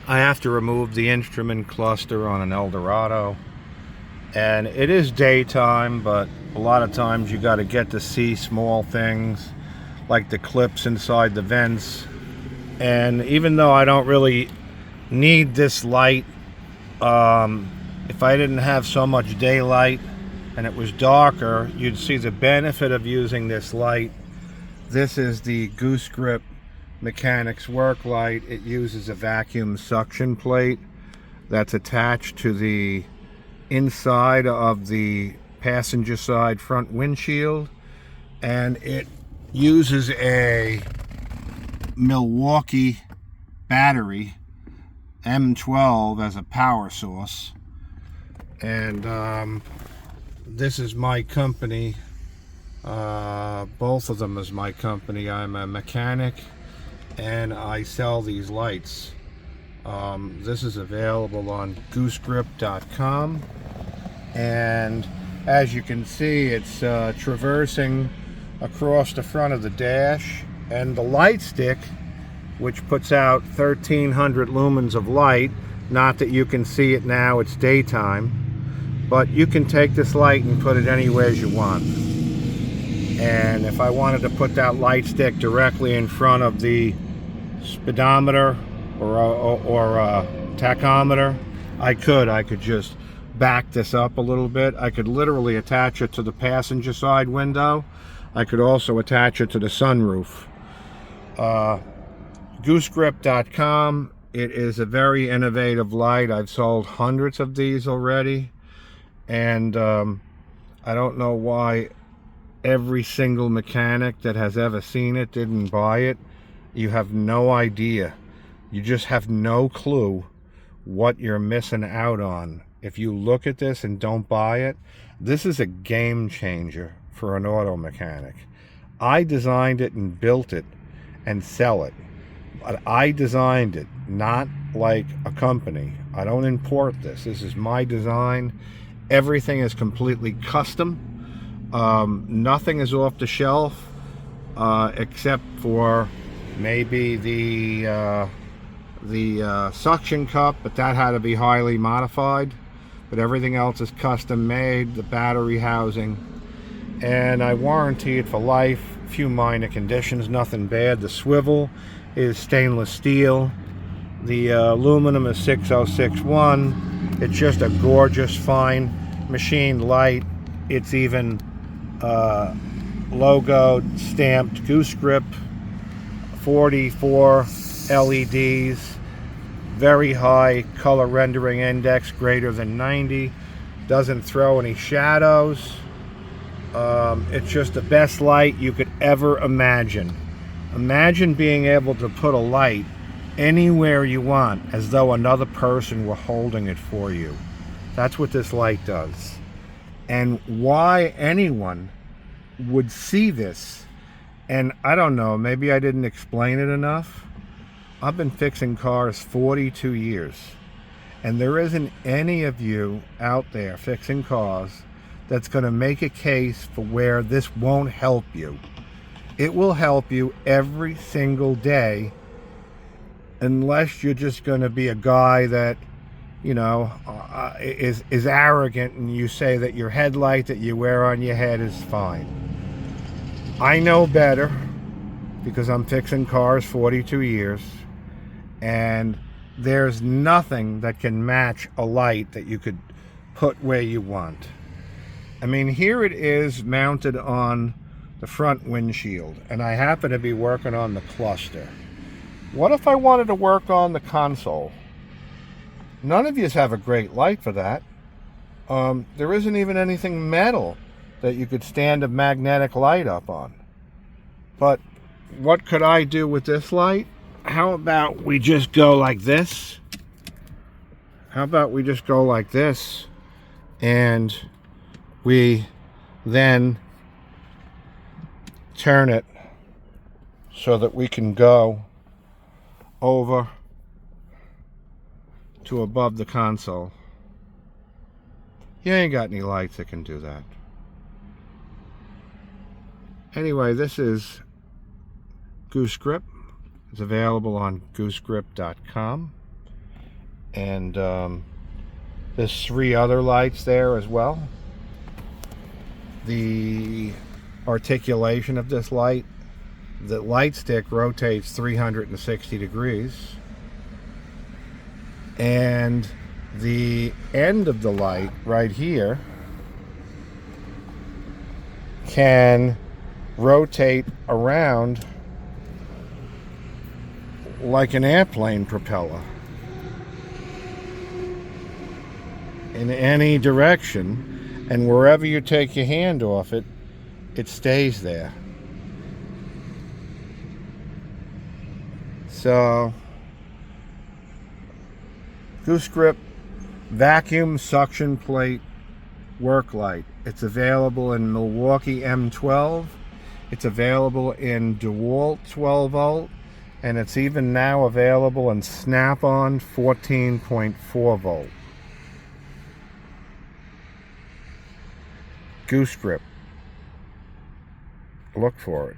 I have to remove the instrument cluster on an Eldorado, and it is daytime, but a lot of times you got to get to see small things like the clips inside the vents. And even though I don't really need this light, if I didn't have so much daylight and it was darker, you'd see the benefit of using this light. This is the Goose-Grip Mechanics Work Light. It uses a vacuum suction plate that's attached to the inside of the passenger side front windshield, and it uses a Milwaukee battery M12 as a power source. And this is my company. Both of them is my company. I'm a mechanic and I sell these lights. This is available on Goose-Grip.com, and as you can see, it's traversing across the front of the dash, and the light stick, which puts out 1300 lumens of light. Not that you can see it now, it's daytime, but you can take this light and put it anywhere you want. And if I wanted to put that light stick directly in front of the speedometer or tachometer, I could just back this up a little bit. I could literally attach it to the passenger side window. I could also attach it to the sunroof. Goosegrip.com. It is a very innovative light. I've sold hundreds of these already, and I don't know why every single mechanic that has ever seen it didn't buy it. You have no idea. You just have no clue what you're missing out on. If you look at this and don't buy it, this is a game changer for an auto mechanic. I designed it and built it and sell it. But I designed it, not like a company. I don't import this. This is my design. Everything is completely custom. Nothing is off the shelf, except for maybe the suction cup, but that had to be highly modified. But everything else is custom made. The battery housing, and I warranty it for life. A few minor conditions, nothing bad. The swivel is stainless steel. The aluminum is 6061. It's just a gorgeous, fine machined light. It's even logoed, stamped Goose-Grip. 44 LEDs, very high color rendering index, greater than 90. Doesn't throw any shadows. It's just the best light you could ever imagine. Imagine being able to put a light anywhere you want, as though another person were holding it for you. That's what this light does. And why anyone would see this, and I don't know, maybe I didn't explain it enough. I've been fixing cars 42 years, and there isn't any of you out there fixing cars that's going to make a case for where this won't help you. It will help you every single day, unless you're just going to be a guy that, you know, is arrogant and you say that your headlight that you wear on your head is fine. I know better, because I'm fixing cars 42 years, and there's nothing that can match a light that you could put where you want. I mean, here it is mounted on the front windshield, and I happen to be working on the cluster. What if I wanted to work on the console? None of you have a great light for that. There isn't even anything metal that you could stand a magnetic light up on. But what could I do with this light? How about we just go like this? How about we just go like this, and we then turn it so that we can go over to above the console. You ain't got any lights that can do that. Anyway, this is Goose-Grip. It's available on Goosegrip.com. And there's 3 other lights there as well. The articulation of this light, the light stick rotates 360 degrees, and the end of the light right here can rotate around like an airplane propeller in any direction, and wherever you take your hand off it, it stays there. So, Goose-Grip vacuum suction plate work light. It's available in Milwaukee M12. It's available in DeWalt 12 volt, and it's even now available in Snap-on 14.4 volt. Goose-Grip. Look for it.